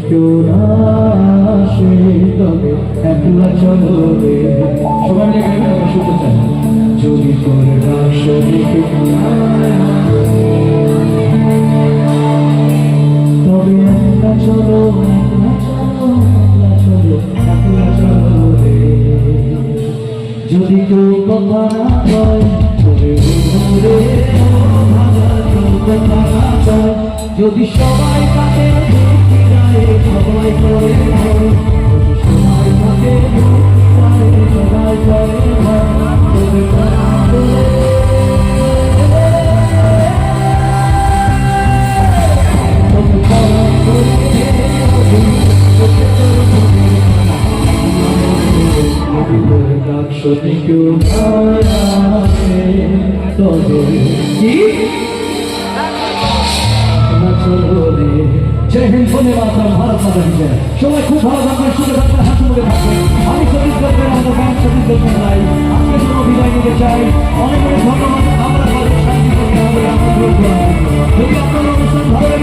কেউ না আসে তবে একলা চলো রে। সবার জায়গায় আমরা শুনতে চাই, যদি তোর ডাক শুনি কেউ না তবে একলা চলো, একলা চলো, একলা চলো, একলা চলো রে। যদি কেউ কথা না কয় তবে রে, কথা না কয়, যদি সবাই তাকে সবাই করে যদি সবাই তাকে সবাই করে সত্যি কেউ তবে কি जय हिंद, बोले मातरम, भारत माता की जय। সবাই খুব ভালো থাকবেন, সুখে থাকবেন, হাসি মুখে থাকবেন। আমি সতীশ দত্তের আমাদের ব্যাংক সতীশ দত্তের ভাই আজকের জন্য বিদায় নিতে চাই। অনেক অনেক ধন্যবাদ। আমরা শান্তি করে আমাদের যদি আপনার অনুষ্ঠান ভালো